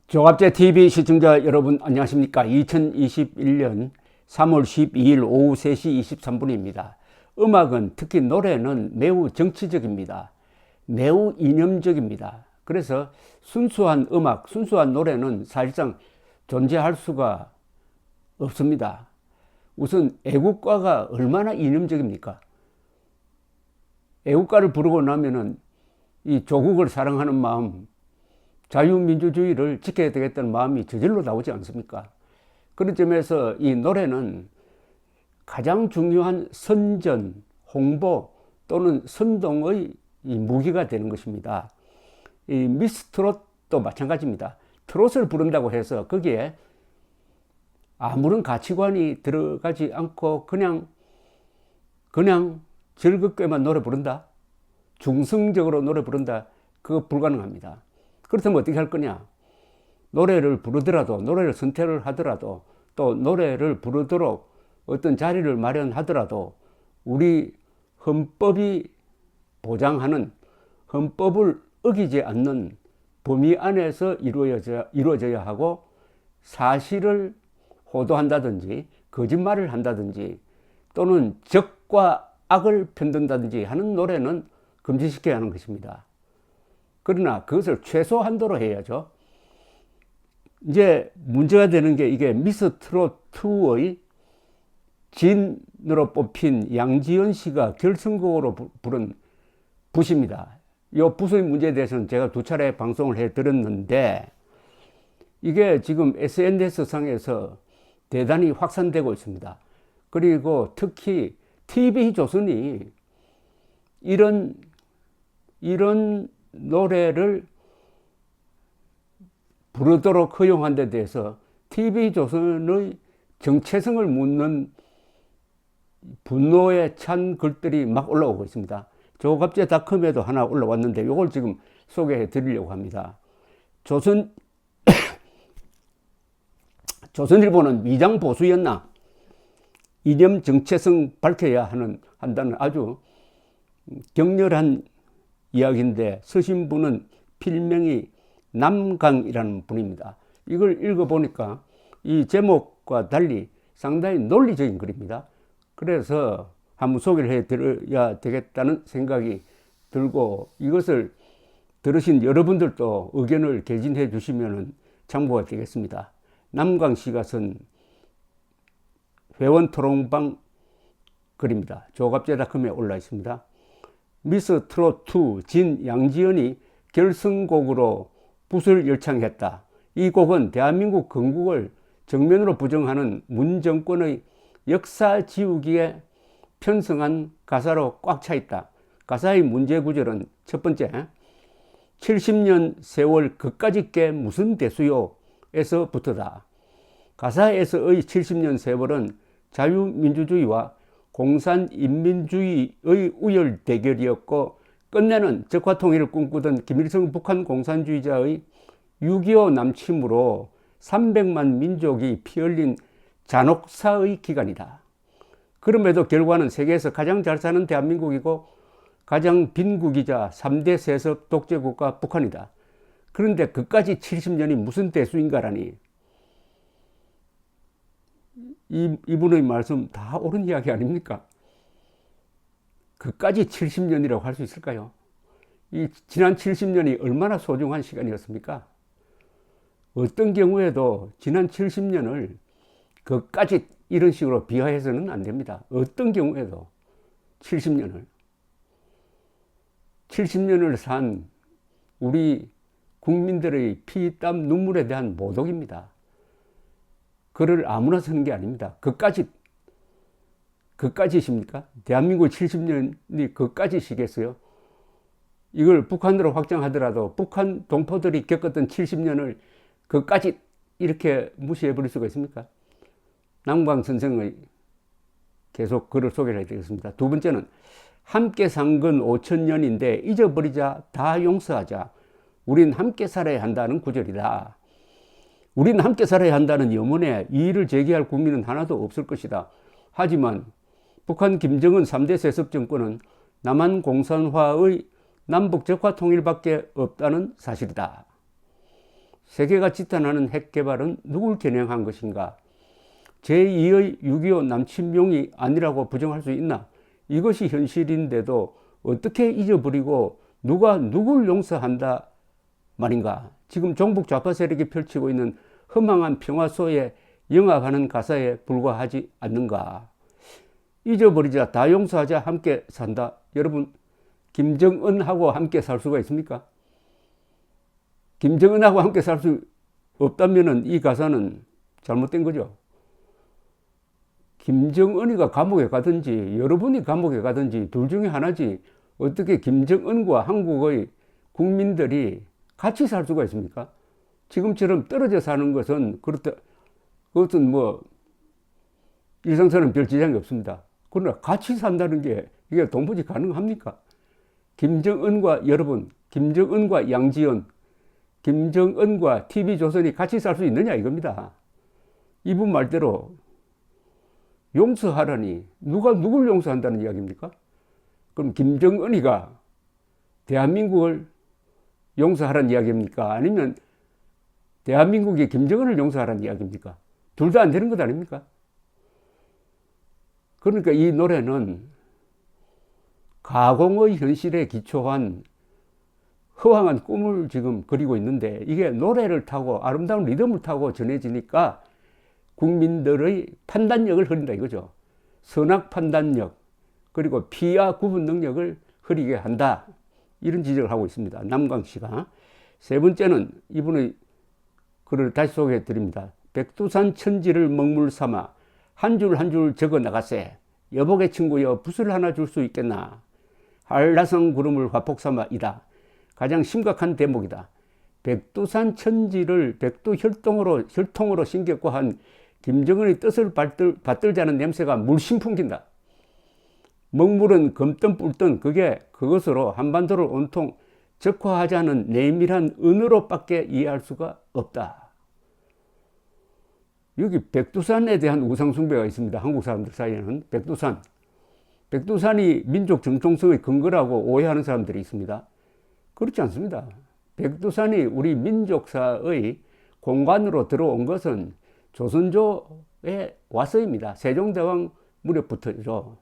조갑제 TV 시청자 여러분 안녕하십니까? 2021년 3월 12일 오후 3시 23분입니다. 음악은 특히 노래는 매우 정치적입니다. 매우 이념적입니다. 그래서 순수한 음악, 순수한 노래는 사실상 존재할 수가 없습니다. 우선 애국가가 얼마나 이념적입니까? 애국가를 부르고 나면은 이 조국을 사랑하는 마음, 자유민주주의를 지켜야 되겠다는 마음이 저절로 나오지 않습니까? 그런 점에서 이 노래는 가장 중요한 선전, 홍보 또는 선동의 이 무기가 되는 것입니다. 이 미스트롯도 마찬가지입니다. 트롯을 부른다고 해서 거기에 아무런 가치관이 들어가지 않고 그냥 즐겁게만 노래 부른다? 중성적으로 노래 부른다? 그거 불가능합니다. 그렇다면 어떻게 할 거냐? 노래를 부르더라도, 노래를 선택을 하더라도, 또 노래를 부르도록 어떤 자리를 마련하더라도 우리 헌법이 보장하는, 헌법을 어기지 않는 범위 안에서 이루어져야 하고, 사실을 호도한다든지 거짓말을 한다든지 또는 적과 악을 편든다든지 하는 노래는 금지시켜야 하는 것입니다. 그러나 그것을 최소 한도로 해야죠. 이제 문제가 되는 게 이게 미스트롯2의 진으로 뽑힌 양지연 씨가 결승곡으로 부른 붓입니다. 이 붓의 문제에 대해서는 제가 2차례 방송을 해드렸는데 이게 지금 SNS 상에서 대단히 확산되고 있습니다. 그리고 특히 TV조선이 이런 노래를 부르도록 허용한 데 대해서 TV조선의 정체성을 묻는 분노에 찬 글들이 막 올라오고 있습니다. 조갑제닷컴에도 하나 올라왔는데 이걸 지금 소개해 드리려고 합니다. 조선일보는 위장 보수였나? 이념 정체성 밝혀야 한다는 아주 격렬한 이야기인데 쓰신 분은 필명이 남강이라는 분입니다. 이걸 읽어보니까 이 제목과 달리 상당히 논리적인 글입니다. 그래서 한번 소개를 해드려야 되겠다는 생각이 들고 이것을 들으신 여러분들도 의견을 개진해 주시면 참고가 되겠습니다. 남강 씨가 쓴 회원 토론방 글입니다. 조갑제닷컴에 올라 있습니다. 미스트롯2 진 양지연이 결승곡으로 붓을 열창했다. 이 곡은 대한민국 건국을 정면으로 부정하는 문정권의 역사 지우기에 편성한 가사로 꽉 차 있다. 가사의 문제 구절은 첫 번째, 70년 세월 그까짓 게 무슨 대수요? 에서부터다. 가사에서의 70년 세월은 자유민주주의와 공산인민주의의 우열 대결이었고 끝내는 적화통일을 꿈꾸던 김일성 북한 공산주의자의 6.25 남침으로 300만 민족이 피흘린 잔혹사의 기간이다. 그럼에도 결과는 세계에서 가장 잘 사는 대한민국이고 가장 빈국이자 3대 세습 독재국가 북한이다. 그런데 그까지 70년이 무슨 대수인가라니. 이분의 말씀 다 옳은 이야기 아닙니까? 그까지 70년이라고 할 수 있을까요? 이 지난 70년이 얼마나 소중한 시간이었습니까? 어떤 경우에도 지난 70년을 그까지 이런 식으로 비하해서는 안 됩니다. 어떤 경우에도 70년을 산 우리 국민들의 피, 땀, 눈물에 대한 모독입니다. 글을 아무나 쓰는 게 아닙니다. 그까지십니까? 대한민국 70년이 그까지시겠어요? 이걸 북한으로 확장하더라도 북한 동포들이 겪었던 70년을 그까지 이렇게 무시해버릴 수가 있습니까? 남광 선생의 계속 글을 소개를 해드리겠습니다. 두 번째는 함께 산 건 5,000년인데 잊어버리자 다 용서하자. 우린 함께 살아야 한다는 구절이다. 우리는 함께 살아야 한다는 염원에 이의를 제기할 국민은 하나도 없을 것이다. 하지만 북한 김정은 3대 세습 정권은 남한 공산화의 남북 적화 통일밖에 없다는 사실이다. 세계가 지탄하는 핵 개발은 누굴 겨냥한 것인가? 제2의 6.25 남침용이 아니라고 부정할 수 있나? 이것이 현실인데도 어떻게 잊어버리고 누가 누굴 용서한다 말인가? 지금 종북 좌파 세력이 펼치고 있는 허망한 평화소에 영합하는 가사에 불과하지 않는가? 잊어버리자, 다 용서하자, 함께 산다. 여러분, 김정은하고 함께 살 수가 있습니까? 김정은하고 함께 살 수 없다면 이 가사는 잘못된 거죠. 김정은이가 감옥에 가든지 여러분이 감옥에 가든지 둘 중에 하나지, 어떻게 김정은과 한국의 국민들이 같이 살 수가 있습니까? 지금처럼 떨어져 사는 것은 그것은 뭐 일상생활은 별 지장이 없습니다. 그러나 같이 산다는 게 이게 도무지 가능합니까? 김정은과 여러분, 김정은과 양지연, 김정은과 TV조선이 같이 살 수 있느냐 이겁니다. 이분 말대로 용서하라니 누가 누굴 용서한다는 이야기입니까? 그럼 김정은이가 대한민국을 용서하라는 이야기입니까? 아니면 대한민국이 김정은을 용서하라는 이야기입니까? 둘 다 안 되는 것 아닙니까? 그러니까 이 노래는 가공의 현실에 기초한 허황한 꿈을 지금 그리고 있는데, 이게 노래를 타고 아름다운 리듬을 타고 전해지니까 국민들의 판단력을 흐린다 이거죠. 선악 판단력, 그리고 피와 구분 능력을 흐리게 한다, 이런 지적을 하고 있습니다. 남광씨가. 세 번째는 이분의 글을 다시 소개해 드립니다. 백두산 천지를 먹물 삼아 한 줄 한 줄 적어 나가세. 여복의 친구여, 붓을 하나 줄 수 있겠나. 한라성 구름을 화폭 삼아 이다. 가장 심각한 대목이다. 백두산 천지를 혈통으로 심겼고한 김정은의 뜻을 받들자는 냄새가 물씬 풍긴다. 먹물은 검든 뿔든 그것으로 한반도를 온통 적화하자는 내밀한 은으로밖에 이해할 수가 없다. 여기 백두산에 대한 우상숭배가 있습니다. 한국 사람들 사이에는. 백두산이 민족 정통성의 근거라고 오해하는 사람들이 있습니다. 그렇지 않습니다. 백두산이 우리 민족사의 공간으로 들어온 것은 조선조에 와서입니다. 세종대왕 무렵부터죠.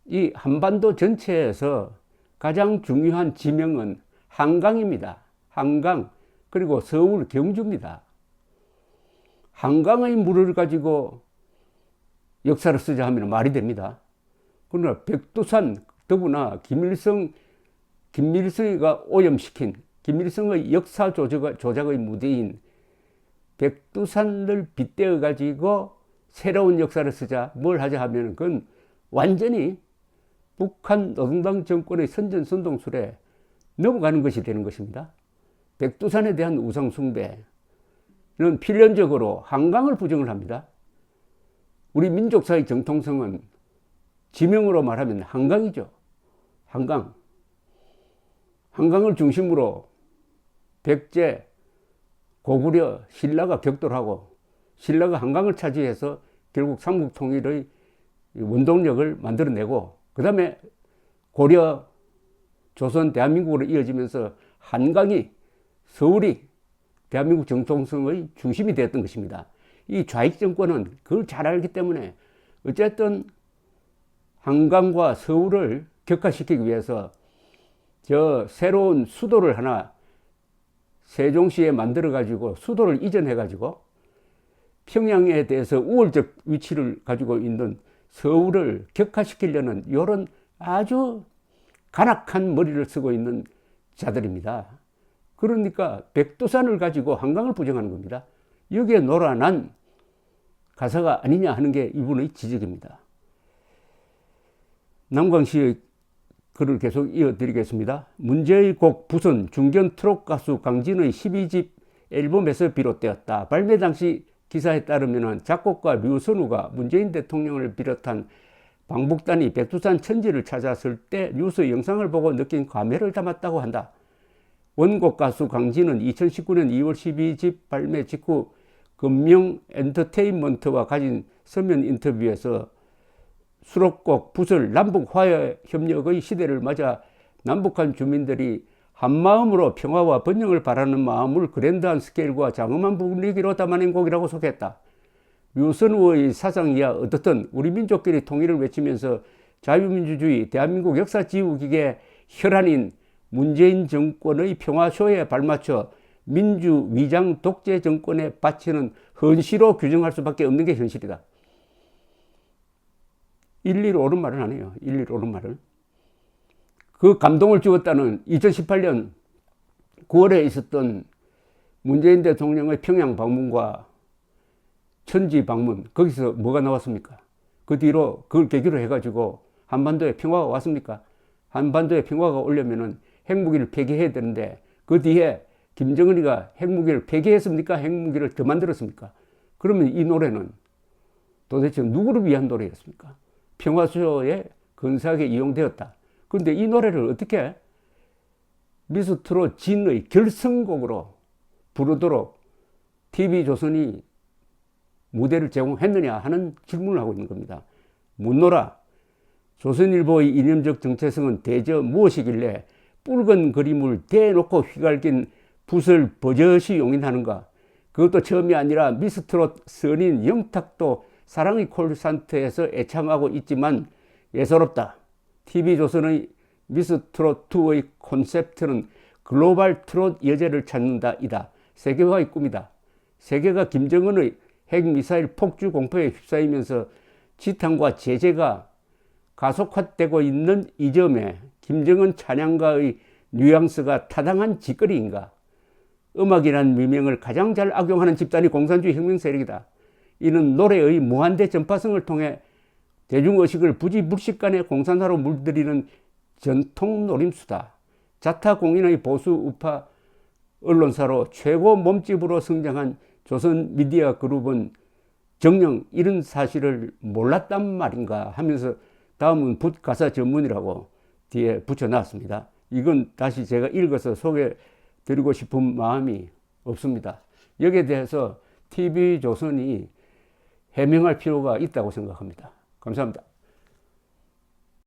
이 한반도 전체에서 가장 중요한 지명은 한강입니다. 한강, 그리고 서울, 경주입니다. 한강의 물을 가지고 역사를 쓰자 하면 말이 됩니다. 그러나 백두산, 더구나 김일성이가 오염시킨 김일성의 역사 조작의 무대인 백두산을 빗대어 가지고 새로운 역사를 쓰자, 뭘 하자 하면 그건 완전히 북한 노동당 정권의 선전선동술에 넘어가는 것이 되는 것입니다. 백두산에 대한 우상숭배는 필연적으로 한강을 부정을 합니다. 우리 민족사의 정통성은 지명으로 말하면 한강이죠. 한강을 중심으로 백제, 고구려, 신라가 격돌하고 신라가 한강을 차지해서 결국 삼국통일의 원동력을 만들어내고, 그 다음에 고려, 조선, 대한민국으로 이어지면서 한강이, 서울이 대한민국 정통성의 중심이 되었던 것입니다. 이 좌익 정권은 그걸 잘 알기 때문에 어쨌든 한강과 서울을 격화시키기 위해서 저 새로운 수도를 하나 세종시에 만들어 가지고 수도를 이전해 가지고 평양에 대해서 우월적 위치를 가지고 있는 서울을 격화시키려는 이런 아주 간악한 머리를 쓰고 있는 자들입니다. 그러니까 백두산을 가지고 한강을 부정하는 겁니다. 여기에 놀아난 가사가 아니냐 하는 게 이분의 지적입니다. 남광씨의 글을 계속 이어드리겠습니다. 문제의 곡 붓은 중견 트롯 가수 강진의 12집 앨범에서 비롯되었다. 발매 당시 기사에 따르면 작곡가 류선우가 문재인 대통령을 비롯한 방북단이 백두산 천지를 찾았을 때 뉴스 영상을 보고 느낀 감회를 담았다고 한다. 원곡 가수 강진은 2019년 2월 12집 발매 직후 금명 엔터테인먼트와 가진 서면 인터뷰에서 수록곡 붓을 남북 화해 협력의 시대를 맞아 남북한 주민들이 한마음으로 평화와 번영을 바라는 마음을 그랜드한 스케일과 장엄한 분위기로 담아낸 곡이라고 소개했다. 류선우의 사상이야 어떻든 우리 민족끼리 통일을 외치면서 자유민주주의 대한민국 역사 지우기의 혈안인 문재인 정권의 평화쇼에 발맞춰 민주 위장 독재 정권에 바치는 헌시로 규정할 수밖에 없는 게 현실이다. 일일 옳은 말은 아니에요. 일일 옳은 말은. 그 감동을 주었다는 2018년 9월에 있었던 문재인 대통령의 평양 방문과 천지 방문, 거기서 뭐가 나왔습니까? 그 뒤로 그걸 계기로 해가지고 한반도에 평화가 왔습니까? 한반도에 평화가 오려면은 핵무기를 폐기해야 되는데 그 뒤에 김정은이가 핵무기를 폐기했습니까? 핵무기를 더 만들었습니까? 그러면 이 노래는 도대체 누구를 위한 노래였습니까? 평화쇼에 근사하게 이용되었다. 그런데 이 노래를 어떻게 미스트롯 진의 결성곡으로 부르도록 TV조선이 무대를 제공했느냐 하는 질문을 하고 있는 겁니다. 묻노라. 조선일보의 이념적 정체성은 대저 무엇이길래 붉은 그림을 대놓고 휘갈긴 붓을 버젓이 용인하는가. 그것도 처음이 아니라 미스트롯 선인 영탁도 사랑의 콜산트에서 애창하고 있지만 예사롭다. TV조선의 미스트롯2의 콘셉트는 글로벌 트롯 여제를 찾는다 이다. 세계화의 꿈이다. 세계가 김정은의 핵미사일 폭주 공포에 휩싸이면서 지탄과 제재가 가속화되고 있는 이 점에 김정은 찬양가의 뉘앙스가 타당한 짓거리인가? 음악이란 미명을 가장 잘 악용하는 집단이 공산주의 혁명 세력이다. 이는 노래의 무한대 전파성을 통해 대중의식을 부지불식간에 공산화로 물들이는 전통 노림수다. 자타공인의 보수 우파 언론사로 최고 몸집으로 성장한 조선 미디어 그룹은 정녕 이런 사실을 몰랐단 말인가 하면서 다음은 붓 가사 전문이라고 뒤에 붙여놨습니다. 이건 다시 제가 읽어서 소개드리고 싶은 마음이 없습니다. 여기에 대해서 TV조선이 해명할 필요가 있다고 생각합니다. 감사합니다.